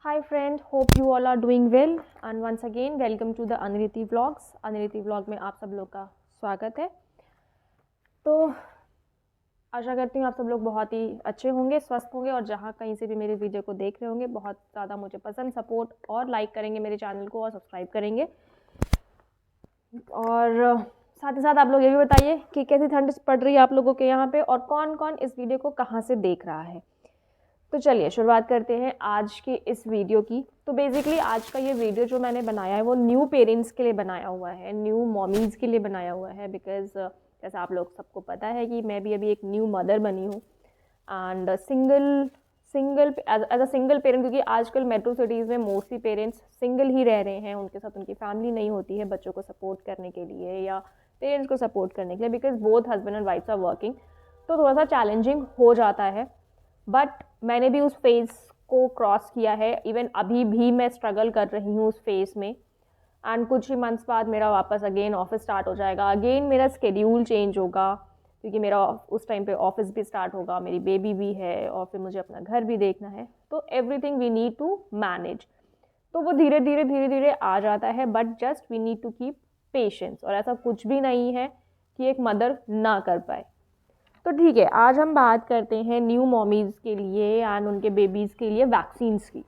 Hi friend, hope you all are doing well and once again welcome to the Aniriti vlogs. Aniriti vlog में आप सब लोग का स्वागत है। तो आशा करती हूँ आप सब लोग बहुत ही अच्छे होंगे, स्वस्थ होंगे और जहाँ कहीं से भी मेरे वीडियो को देख रहे होंगे बहुत ज़्यादा मुझे पसंद, सपोर्ट और लाइक करेंगे मेरे चैनल को और सब्सक्राइब करेंगे। और साथ ही साथ आप लोग ये भी बताइए कि कैसी ठंड पड़ रही है आप लोगों के यहाँ पे और कौन कौन इस वीडियो को कहाँ से देख रहा है। तो चलिए शुरुआत करते हैं आज के इस वीडियो की। तो बेसिकली आज का ये वीडियो जो मैंने बनाया है वो न्यू पेरेंट्स के लिए बनाया हुआ है, न्यू मॉमीज़ के लिए बनाया हुआ है। बिकॉज जैसा आप लोग सबको पता है कि मैं भी अभी एक न्यू मदर बनी हूँ and as a single parent, क्योंकि आजकल मेट्रो सिटीज़ में मोस्टली पेरेंट्स सिंगल ही रह रहे हैं, उनके साथ उनकी फैमिली नहीं होती है बच्चों को सपोर्ट करने के लिए या पेरेंट्स को सपोर्ट करने के लिए, because both husband and wifes are working. तो थोड़ा सा चैलेंजिंग हो जाता है, बट मैंने भी उस फेज़ को क्रॉस किया है। इवन अभी भी मैं स्ट्रगल कर रही हूँ उस फेज़ में एंड कुछ ही मंथ्स बाद मेरा वापस अगेन ऑफिस स्टार्ट हो जाएगा, अगेन मेरा स्केड्यूल चेंज होगा क्योंकि मेरा उस टाइम पे ऑफिस भी स्टार्ट होगा, मेरी बेबी भी है और फिर मुझे अपना घर भी देखना है। तो everything we need to manage. तो वो धीरे धीरे आ जाता है, but just we need to keep patience. और ऐसा कुछ भी नहीं है कि एक मदर ना कर पाए। तो ठीक है, आज हम बात करते हैं न्यू मॉमीज़ के लिए एंड उनके बेबीज़ के लिए वैक्सीन्स की।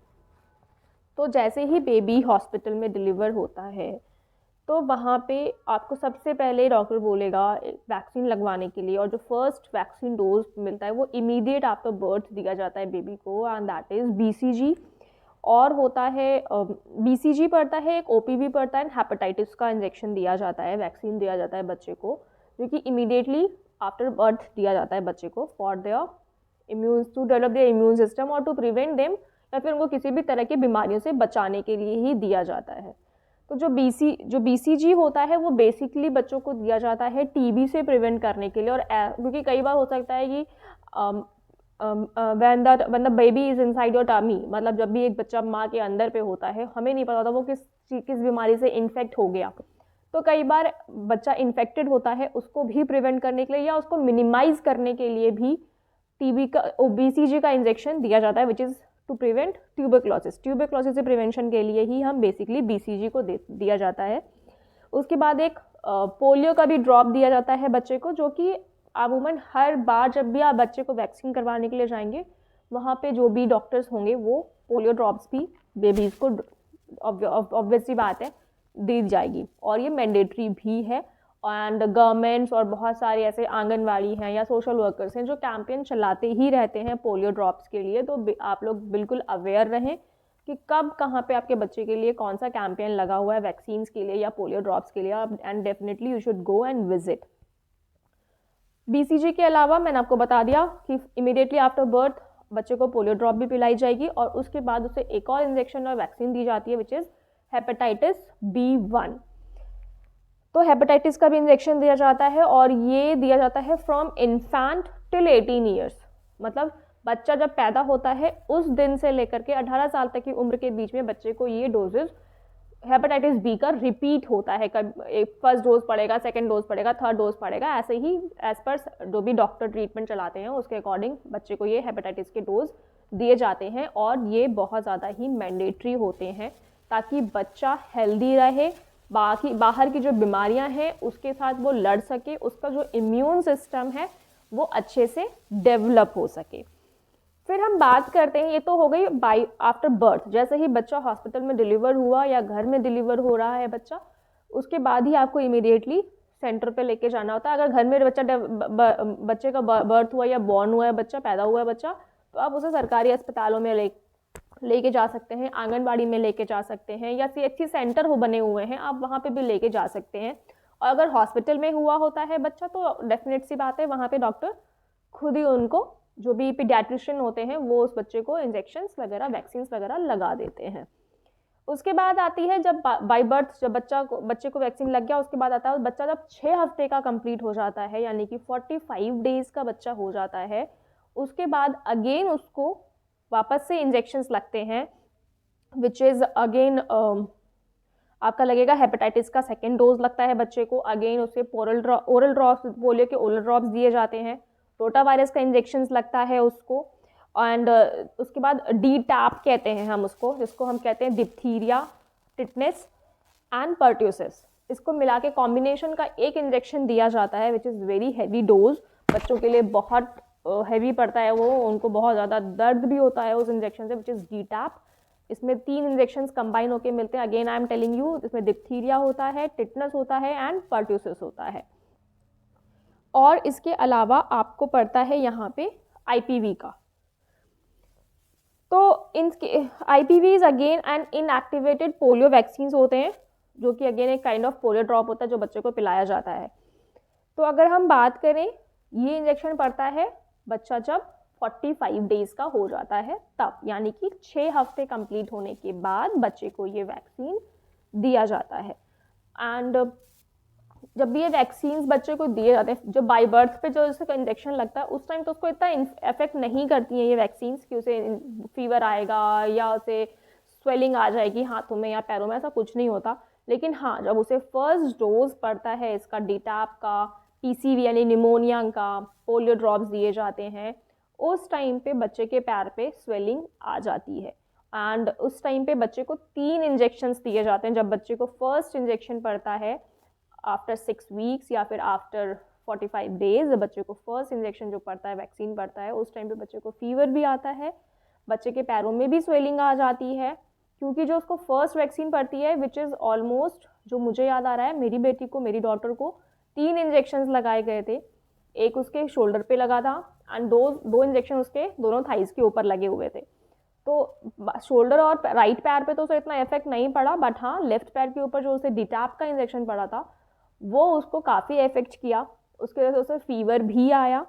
तो जैसे ही बेबी हॉस्पिटल में डिलीवर होता है तो वहाँ पे आपको सबसे पहले डॉक्टर बोलेगा वैक्सीन लगवाने के लिए, और जो फर्स्ट वैक्सीन डोज मिलता है वो इमीडिएट आफ्टर बर्थ दिया जाता है बेबी को, एंड दैट इज़ BCG। और होता है BCG पड़ता है, एक OPV पड़ता है, हेपेटाइटिस का इंजेक्शन दिया जाता है, वैक्सीन दिया जाता है बच्चे को, जो कि इमीडिएटली आफ्टर बर्थ दिया जाता है बच्चे को for their immune to develop their immune system और टू प्रिवेंट देम, या फिर उनको किसी भी तरह की बीमारियों से बचाने के लिए ही दिया जाता है। तो जो BCG होता है वो बेसिकली बच्चों को दिया जाता है TB से प्रिवेंट करने के लिए। और क्योंकि कई बार हो सकता है कि when the baby is inside your tummy, मतलब जब भी एक बच्चा माँ के अंदर पे होता है, हमें नहीं पता होता वो किस बीमारी से इन्फेक्ट हो गया। तो कई बार बच्चा इन्फेक्टेड होता है, उसको भी प्रिवेंट करने के लिए या उसको मिनिमाइज करने के लिए भी TB का BCG का इंजेक्शन दिया जाता है, which is to prevent tuberculosis से प्रिवेंशन के लिए ही हम बेसिकली BCG को दिया जाता है। उसके बाद एक पोलियो का भी ड्रॉप दिया जाता है बच्चे को, जो कि अमूमन हर बार जब भी आप बच्चे को वैक्सीन करवाने के लिए जाएंगे वहाँ पे जो भी डॉक्टर्स होंगे वो पोलियो ड्रॉप्स भी बेबीज़ को ऑब्वियसली बात है दी जाएगी, और ये मैंडेटरी भी है। एंड गवर्नमेंट्स और बहुत सारे ऐसे आंगनवाड़ी हैं या सोशल वर्कर्स हैं जो कैंपेन चलाते ही रहते हैं पोलियो ड्रॉप्स के लिए। तो आप लोग बिल्कुल अवेयर रहें कि कब कहाँ पे आपके बच्चे के लिए कौन सा कैंपेन लगा हुआ है वैक्सीन्स के लिए या पोलियो ड्रॉप्स के लिए, and definitely you should go and visit. BCG के अलावा मैंने आपको बता दिया कि इमीडिएटली आफ्टर बर्थ बच्चे को पोलियो ड्रॉप भी पिलाई जाएगी और उसके बाद उसे एक और इंजेक्शन और वैक्सीन दी जाती है, विच इज़ हेपेटाइटिस B1। तो हेपेटाइटिस का भी इंजेक्शन दिया जाता है और ये दिया जाता है फ्रॉम इन्फेंट टिल 18 ईयर्स, मतलब बच्चा जब पैदा होता है उस दिन से लेकर के 18 साल तक की उम्र के बीच में बच्चे को ये डोजेज हेपेटाइटिस B का रिपीट होता है। फर्स्ट डोज पड़ेगा, सेकेंड डोज पड़ेगा, थर्ड डोज पड़ेगा, ऐसे ही एज पर जो भी डॉक्टर ट्रीटमेंट चलाते हैं उसके अकॉर्डिंग बच्चे को ये हेपेटाइटिस के डोज दिए जाते हैं। और ये बहुत ज़्यादा ही मैंडेटरी होते हैं ताकि बच्चा हेल्दी रहे, बाहर की जो बीमारियां हैं उसके साथ वो लड़ सके, उसका जो इम्यून सिस्टम है वो अच्छे से डेवलप हो सके। फिर हम बात करते हैं, ये तो हो गई बाय आफ्टर बर्थ, जैसे ही बच्चा हॉस्पिटल में डिलीवर हुआ या घर में डिलीवर हो रहा है बच्चा, उसके बाद ही आपको इमीडिएटली सेंटर पे लेके जाना होता है। अगर घर में बच्चे का बर्थ हुआ या बॉर्न हुआ है बच्चा, पैदा हुआ है बच्चा, तो आप उसे सरकारी अस्पतालों में लेके जा सकते हैं, आंगनबाड़ी में लेके जा सकते हैं, या CHC सेंटर बने हुए हैं आप वहाँ पे भी लेके जा सकते हैं। और अगर हॉस्पिटल में हुआ होता है बच्चा तो डेफिनेट सी बात है वहाँ पे डॉक्टर खुद ही उनको, जो भी पीडियाट्रिशियन होते हैं, वो उस बच्चे को इंजेक्शंस वगैरह वैक्सीन्स वगैरह लगा देते हैं। उसके बाद आती है जब बाय बर्थ, जब बच्चे को वैक्सीन लग गया, उसके बाद आता है बच्चा जब 6 हफ्ते का कंप्लीट हो जाता है, यानी कि 45 डेज का बच्चा हो जाता है, उसके बाद अगेन उसको वापस से इंजेक्शंस लगते हैं, विच इज़ अगेन आपका लगेगा हेपेटाइटिस का सेकेंड डोज लगता है बच्चे को, अगेन उसे ओरल ड्रॉप्स, पोलियो के ओरल ड्रॉप्स दिए जाते हैं, रोटा वायरस का इंजेक्शंस लगता है उसको, एंड उसके बाद डी टैप कहते हैं हम उसको, जिसको हम कहते हैं डिप्थीरिया, टिटनेस एंड पर्ट्यूसिस। इसको मिला के कॉम्बिनेशन का एक इंजेक्शन दिया जाता है which is very heavy dose, बच्चों के लिए बहुत हैवी पड़ता है वो, उनको बहुत ज़्यादा दर्द भी होता है उस इंजेक्शन से, विच इज़ डी टैप। इसमें 3 इंजेक्शंस कंबाइन होकर मिलते हैं। Again I am telling you, इसमें डिप्थीरिया होता है, टिटनेस होता है एंड पर्ट्यूसिस होता है। और इसके अलावा आपको पड़ता है यहाँ पे IPV का। तो इनके IPVs again and inactivated polio vaccines होते हैं, जो कि अगेन एक काइंड ऑफ पोलियो ड्रॉप होता है जो बच्चे को पिलाया जाता है। तो अगर हम बात करें, ये इंजेक्शन पड़ता है बच्चा जब 45 डेज़ का हो जाता है तब, यानी कि 6 हफ्ते कंप्लीट होने के बाद बच्चे को ये वैक्सीन दिया जाता है। एंड जब भी ये वैक्सीन्स बच्चे को दिए जाते हैं, जब बाई बर्थ पे जो इसका इंजेक्शन लगता है उस टाइम तो उसको इतना इफेक्ट नहीं करती हैं ये वैक्सीन्स कि उसे फीवर आएगा या उसे स्वेलिंग आ जाएगी हाथों में या पैरों में, ऐसा कुछ नहीं होता। लेकिन हाँ, जब उसे फर्स्ट डोज पड़ता है इसका डीटैप का, PCV यानी निमोनिया का, पोलियो ड्रॉप्स दिए जाते हैं, उस टाइम पे बच्चे के पैर पे स्वेलिंग आ जाती है। एंड उस टाइम पे बच्चे को 3 इंजेक्शंस दिए जाते हैं। जब बच्चे को फर्स्ट इंजेक्शन पड़ता है आफ्टर 6 वीक्स या फिर आफ्टर 45 डेज, बच्चे को फर्स्ट इंजेक्शन जो पड़ता है, वैक्सीन पड़ता है, उस टाइम पे बच्चे को फीवर भी आता है, बच्चे के पैरों में भी स्वेलिंग आ जाती है, क्योंकि जो उसको फर्स्ट वैक्सीन पड़ती है विच इज़ ऑलमोस्ट, जो मुझे याद आ रहा है, मेरी बेटी को, मेरी डॉटर को 3 इंजेक्शंस लगाए गए थे। एक उसके शोल्डर पे लगा था एंड दो इंजेक्शन उसके दोनों थाइस के ऊपर लगे हुए थे। तो शोल्डर और राइट पैर पे तो उसे इतना इफेक्ट नहीं पड़ा, बट हाँ लेफ्ट पैर के ऊपर जो उसे डीटैप का इंजेक्शन पड़ा था वो उसको काफ़ी इफेक्ट किया। उसके वजह से उसे फीवर भी आया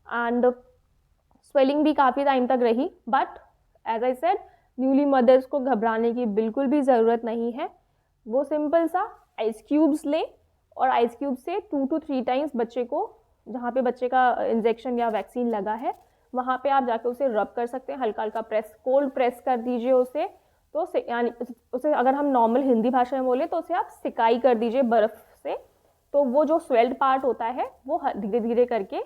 एंड स्वेलिंग भी काफ़ी टाइम तक रही। But as I said, newly mothers को घबराने की बिल्कुल भी ज़रूरत नहीं है। वो सिंपल सा आइस क्यूब्स लें और आइस क्यूब से 2 to 3 टाइम्स बच्चे को, जहाँ पे बच्चे का इंजेक्शन या वैक्सीन लगा है वहाँ पे आप जाके उसे रब कर सकते हैं, हल्का हल्का प्रेस, कोल्ड प्रेस कर दीजिए उसे। तो यानी उसे अगर हम नॉर्मल हिंदी भाषा में बोले तो उसे आप सिकाई कर दीजिए बर्फ़ से, तो वो जो स्वेल्ड पार्ट होता है वो धीरे धीरे करके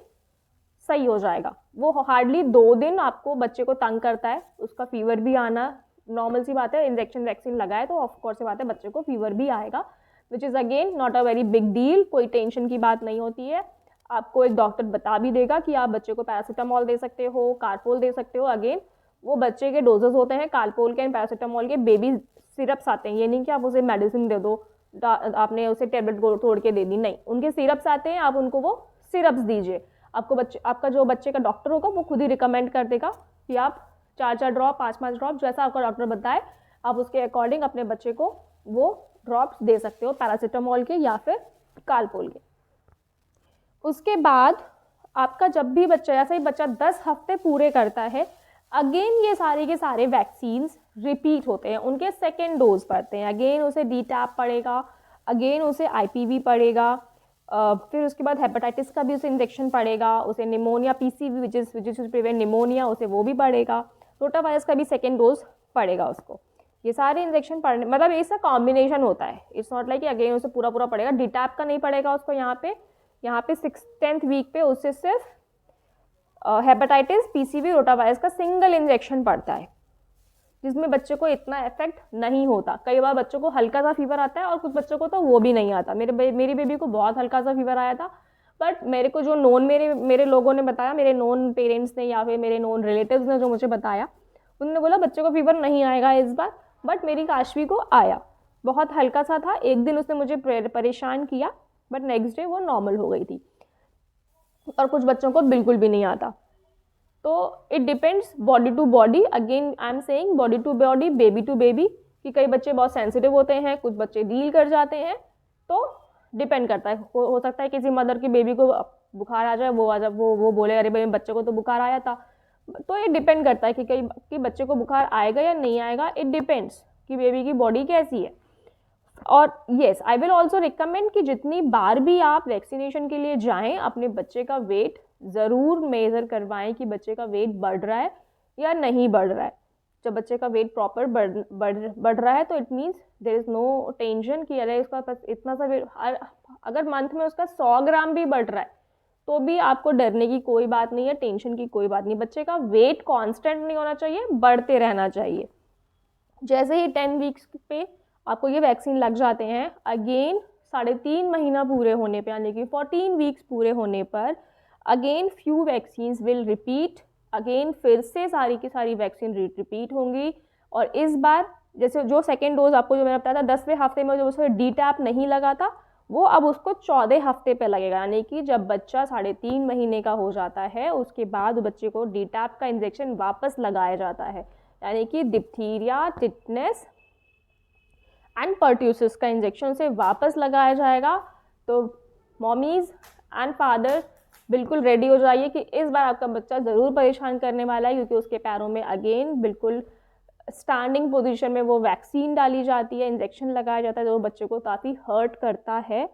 सही हो जाएगा। वो हार्डली 2 दिन आपको बच्चे को तंग करता है, उसका फीवर भी आना नॉर्मल सी बात है। इंजेक्शन वैक्सीन लगाए तो ऑफकोर्स से बात है बच्चे को फीवर भी आएगा, which is again not a very big deal, कोई टेंशन की बात नहीं होती है। आपको एक डॉक्टर बता भी देगा कि आप बच्चे को पैरासीटामोल दे सकते हो, कार्पोल दे सकते हो। अगेन वो बच्चे के डोजेस होते हैं कार्पोल के एंड पैरासीटामोल के, बेबी सिरप्स आते हैं, ये नहीं कि आप उसे मेडिसिन दे दो, आपने उसे टेबलेट तोड़ के दे दी, नहीं, उनके सिरप्स आते हैं, आप उनको वो सिरप्स दीजिए। आपका जो बच्चे का डॉक्टर होगा वो खुद ही रिकमेंड कर देगा कि आप 4-4 ड्रॉप, 5-5 ड्रॉप, जैसा आपका डॉक्टर बताए आप उसके अकॉर्डिंग अपने बच्चे को वो ड्रॉप्स दे सकते हो, पैरासीटामोल के या फिर कार्पोल के। उसके बाद आपका जब भी बच्चा, जैसे ही बच्चा 10 हफ्ते पूरे करता है, अगेन ये सारे के सारे वैक्सीन्स रिपीट होते हैं, उनके सेकेंड डोज पड़ते हैं। अगेन उसे डीटैप पड़ेगा, अगेन उसे IPV पड़ेगा, फिर उसके बाद हेपेटाइटिस का भी उसे इंजेक्शन पड़ेगा, उसे pneumonia PCV which is to prevent pneumonia, उसे वो भी पड़ेगा, रोटावायरस का भी सेकेंड डोज पड़ेगा उसको। ये सारे इंजेक्शन पड़ने, मतलब इसका कॉम्बिनेशन होता है, इट्स नॉट लाइक अगेन उसे पूरा पड़ेगा। डीटैप का नहीं पड़ेगा उसको यहाँ पे 6th वीक पे उससे सिर्फ हेपेटाइटिस, PCV, रोटावायरस का सिंगल इंजेक्शन पड़ता है, जिसमें बच्चे को इतना इफेक्ट नहीं होता। कई बार बच्चों को हल्का सा फीवर आता है और कुछ बच्चों को तो वो भी नहीं आता। मेरी बेबी को बहुत हल्का सा फीवर आया था, बट मेरे को जो नॉन मेरे लोगों ने बताया, मेरे नॉन पेरेंट्स ने या फिर मेरे नॉन रिलेटिव्स ने जो मुझे बताया, उन्होंने बोला बच्चे को फीवर नहीं आएगा इस बार, बट मेरी काशवी को आया, बहुत हल्का सा था। एक दिन उसने मुझे परेशान किया, बट नेक्स्ट डे वो नॉर्मल हो गई थी। और कुछ बच्चों को बिल्कुल भी नहीं आता। तो it depends body to body, again I am saying body to body, baby to baby, कि कई बच्चे बहुत सेंसिटिव होते हैं, कुछ बच्चे डील कर जाते हैं, तो डिपेंड करता है। हो सकता है किसी मदर की बेबी को बुखार आ जाए, वो बोले अरे भाई बच्चे को तो बुखार आया था। तो ये डिपेंड करता है कि बच्चे को बुखार आएगा या नहीं आएगा, इट डिपेंड्स कि बेबी की बॉडी कैसी है। और yes, I will also recommend कि जितनी बार भी आप वैक्सीनेशन के लिए जाएं, अपने बच्चे का वेट ज़रूर मेज़र करवाएं कि बच्चे का वेट बढ़ रहा है या नहीं बढ़ रहा है। जब बच्चे का वेट प्रॉपर बढ़ रहा है तो it means there is no tension कि अरे उसका इतना सा वेट, अगर मंथ में उसका 100 ग्राम भी बढ़ रहा है तो भी आपको डरने की कोई बात नहीं है, टेंशन की कोई बात नहीं। बच्चे का वेट कांस्टेंट नहीं होना चाहिए, बढ़ते रहना चाहिए। जैसे ही 10 वीक्स पे आपको ये वैक्सीन लग जाते हैं, अगेन 3.5 महीना पूरे होने पे, यानी कि 14 वीक्स पूरे होने पर again few vaccines will repeat, again फिर से सारी की सारी वैक्सीन रिपीट होंगी। और इस बार जैसे जो सेकेंड डोज आपको जो मैंने बताया था 10वें हफ्ते में जो उसको डी टैप नहीं लगा था, वो अब उसको 14 हफ्ते पे लगेगा। यानी कि जब बच्चा 3.5 महीने का हो जाता है उसके बाद बच्चे को डी टैप का इंजेक्शन वापस लगाया जाता है, यानी कि डिप्थीरिया, टिटनेस एंड पर्ट्यूसिस का इंजेक्शन से वापस लगाया जाएगा। तो मॉमीज़ एंड फादर बिल्कुल रेडी हो जाइए कि इस बार आपका बच्चा ज़रूर परेशान करने वाला है, क्योंकि उसके पैरों में अगेन बिल्कुल स्टैंडिंग पोजीशन में वो वैक्सीन डाली जाती है, इंजेक्शन लगाया जाता है, जो बच्चे को काफ़ी हर्ट करता है,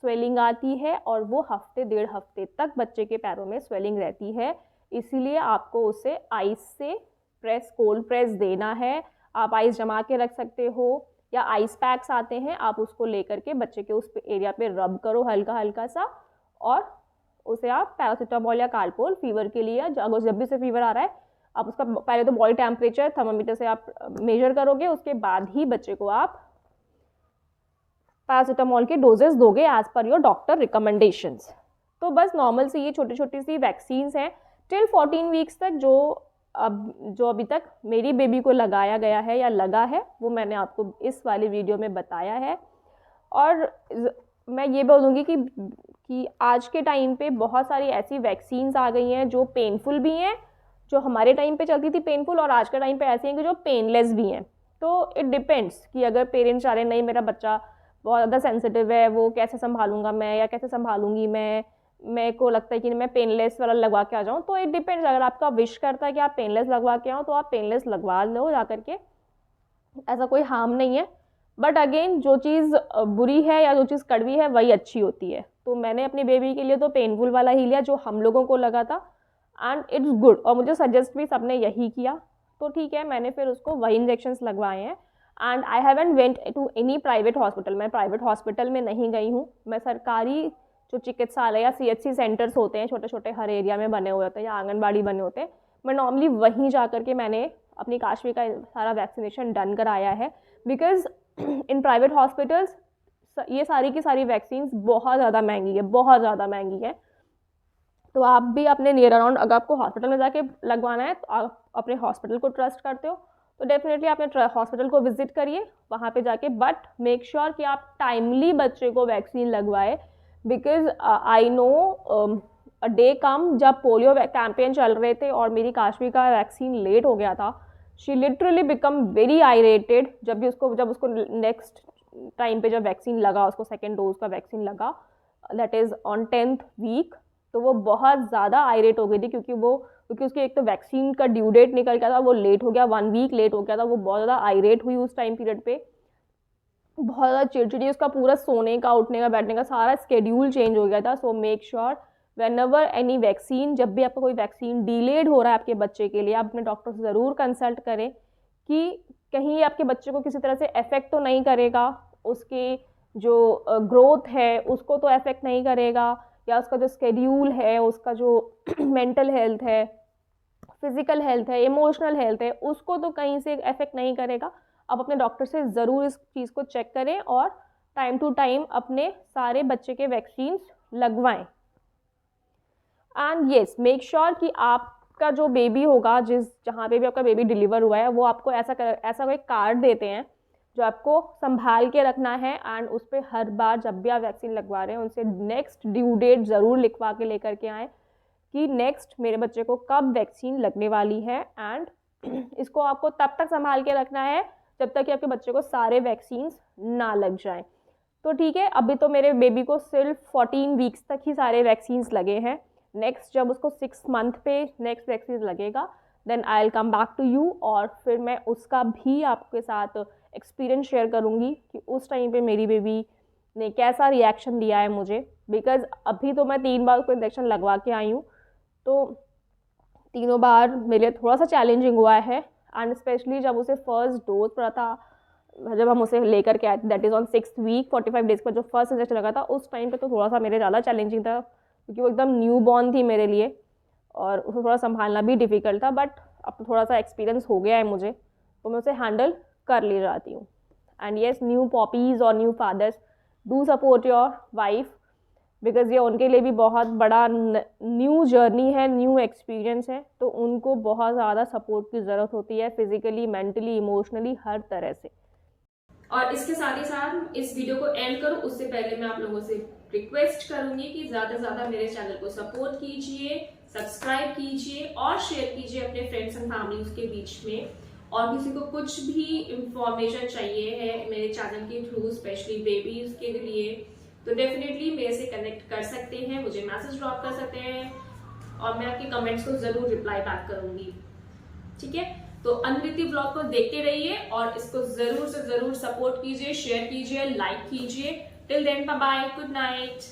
स्वेलिंग आती है और वो हफ्ते 1.5 हफ्ते तक बच्चे के पैरों में स्वेलिंग रहती है। इसीलिए आपको उसे आइस से कोल्ड प्रेस देना है। आप आइस जमा के रख सकते हो या आइस पैक्स आते हैं, आप उसको लेकर के बच्चे के उस एरिया पे रब करो हल्का हल्का सा, और उसे आप पैरासीटामोल या कालपोल फीवर के लिए, अगर जब भी से फीवर आ रहा है आप उसका पहले तो बॉडी टेम्परेचर थर्मामीटर से आप मेजर करोगे, उसके बाद ही बच्चे को आप पैरासीटामोल के डोजेस दोगे as per your doctor recommendations. तो बस नॉर्मल सी ये छोटी छोटी सी वैक्सीन्स हैं टिल 14 वीक्स तक, जो अभी तक मेरी बेबी को लगाया गया है या लगा है, वो मैंने आपको इस वाली वीडियो में बताया है। और मैं ये बोलूँगी कि आज के टाइम पे बहुत सारी ऐसी वैक्सीन्स आ गई हैं जो पेनफुल भी हैं, जो हमारे टाइम पे चलती थी पेनफुल, और आज के टाइम पे ऐसी हैं कि जो पेनलेस भी हैं। तो इट डिपेंड्स कि अगर पेरेंट्स चाह रहे नहीं मेरा बच्चा बहुत ज़्यादा सेंसिटिव है, वो कैसे संभालूंगा मैं या कैसे संभालूंगी मैं, मेरे को लगता है कि मैं पेनलेस वाला लगवा के आ जाऊँ, तो इट डिपेंड्स। अगर आपका विश करता है कि आप पेनलेस लगवा के आओ तो आप पेनलेस लगवा लो जा करके, ऐसा कोई हार्म नहीं है। बट अगेन जो चीज़ बुरी है या जो चीज़ कड़वी है वही अच्छी होती है। तो मैंने अपनी बेबी के लिए तो पेनफुल वाला ही लिया जो हम लोगों को लगा था, एंड इट्स गुड, और मुझे सजेस्ट भी सबने यही किया। तो ठीक है, मैंने फिर उसको वही इंजेक्शंस लगवाए हैं। And I haven't went to any private hospital, मैं प्राइवेट हॉस्पिटल में नहीं गई हूँ। मैं सरकारी जो चिकित्सालय या CHC सेंटर्स होते हैं छोटे छोटे हर एरिया में बने हुए होते हैं या आंगनबाड़ी बने होते हैं, मैं नॉर्मली वहीं जा करके मैंने अपनी काशवी का सारा वैक्सीनेशन डन कराया है। बिकॉज इन प्राइवेट हॉस्पिटल्स ये सारी की सारी वैक्सीन्स बहुत ज़्यादा महंगी है, बहुत ज़्यादा महंगी है। तो आप भी अपने नियर अराउंड, अगर आपको हॉस्पिटल में जाके लगवाना है तो आप अपने हॉस्पिटल को ट्रस्ट करते हो तो डेफिनेटली अपने हॉस्पिटल को विजिट करिए वहाँ पे जाके, बट मेक श्योर कि आप टाइमली बच्चे को वैक्सीन लगवाए। Because I know a day come जब पोलियो कैंपेन चल रहे थे और मेरी काशवी का वैक्सीन लेट हो गया था, she literally become very irritated. जब उसको नेक्स्ट टाइम पे जब वैक्सीन लगा, उसको सेकेंड डोज का वैक्सीन लगा, that is on 10th week, तो वो बहुत ज़्यादा आयरेट हो गई थी क्योंकि उसकी एक तो वैक्सीन का ड्यू डेट निकल गया था, वो लेट हो गया, 1 वीक लेट हो गया था। वो बहुत ज़्यादा आयरेट हुई उस टाइम पीरियड पे, बहुत ज़्यादा चिड़चिड़ी, उसका पूरा सोने का, उठने का, बैठने का सारा स्केड्यूल चेंज हो गया था। So make sure when ever any vaccine, जब भी आपका कोई वैक्सीन डिलेड हो रहा है आपके बच्चे के लिए, आप अपने डॉक्टर से ज़रूर कंसल्ट करें कि कहीं आपके बच्चे को किसी तरह से अफेक्ट तो नहीं करेगा, उसकी जो ग्रोथ है उसको तो अफेक्ट नहीं करेगा, या उसका जो स्केड्यूल है, उसका जो मेंटल हेल्थ है, फिजिकल हेल्थ है, इमोशनल हेल्थ है, उसको तो कहीं से इफेक्ट नहीं करेगा। आप अपने डॉक्टर से ज़रूर इस चीज़ को चेक करें और टाइम टू टाइम अपने सारे बच्चे के वैक्सीन्स लगवाएं। एंड येस, मेक श्योर कि आपका जो बेबी होगा, जहाँ पे भी आपका बेबी डिलीवर हुआ है, वो आपको ऐसा कोई कार्ड देते हैं जो आपको संभाल के रखना है, एंड उस पर हर बार जब भी आप वैक्सीन लगवा रहे हैं उनसे नेक्स्ट ड्यू डेट ज़रूर लिखवा के लेकर के आएँ कि नेक्स्ट मेरे बच्चे को कब वैक्सीन लगने वाली है। एंड इसको आपको तब तक संभाल के रखना है जब तक कि आपके बच्चे को सारे वैक्सीन्स ना लग जाएं। तो ठीक है, अभी तो मेरे बेबी को सिर्फ 14 वीक्स तक ही सारे वैक्सीन्स लगे हैं। नेक्स्ट जब उसको 6 मंथ पे नेक्स्ट वैक्सीन लगेगा, then I will come back to you, और फिर मैं उसका भी आपके साथ एक्सपीरियंस शेयर करूँगी कि उस टाइम पे मेरी बेबी ने कैसा रिएक्शन दिया है मुझे। बिकॉज अभी तो मैं 3 बार उसको इंजेक्शन लगवा के आई हूँ, तो तीनों बार मेरे लिए थोड़ा सा चैलेंजिंग हुआ है। एंड स्पेशली जब उसे फर्स्ट डोज पड़ा था, जब हम उसे लेकर के आए थे, that is on 6th week 45 days पर जो फर्स्ट इंजेक्शन लगा था, उस टाइम पे तो थोड़ा सा मेरे ज़्यादा चैलेंजिंग था क्योंकि वो एकदम न्यू बॉर्न थी मेरे लिए और उसको थोड़ा संभालना भी डिफ़िकल्ट था, बट अब तो थोड़ा सा एक्सपीरियंस हो गया है मुझे, तो मैं उसे हैंडल कर ले जाती हूँ। एंड येस, न्यू पॉपीज़ और new fathers, do support your wife, because ये उनके लिए भी बहुत बड़ा न्यू जर्नी है, न्यू एक्सपीरियंस है, तो उनको बहुत ज़्यादा सपोर्ट की ज़रूरत होती है, फिजिकली, मेंटली, इमोशनली, हर तरह से। और इसके साथ ही साथ इस वीडियो को एंड करूं उससे पहले मैं आप लोगों से रिक्वेस्ट करूंगी कि ज्यादा से ज्यादा मेरे चैनल को सपोर्ट कीजिए, सब्सक्राइब कीजिए और शेयर कीजिए अपने फ्रेंड्स एंड फैमिलीज के बीच में। और किसी को कुछ भी इंफॉर्मेशन चाहिए है मेरे चैनल के थ्रू, स्पेशली बेबीज के लिए, तो डेफिनेटली मेरे से कनेक्ट कर सकते हैं, मुझे मैसेज ड्रॉप कर सकते हैं और मैं आपके कमेंट्स को जरूर रिप्लाई बैक करूंगी। ठीक है, तो अनृति ब्लॉग को देखते रहिए और इसको जरूर से जरूर सपोर्ट कीजिए, शेयर कीजिए, लाइक कीजिए। Till then bye bye, good night.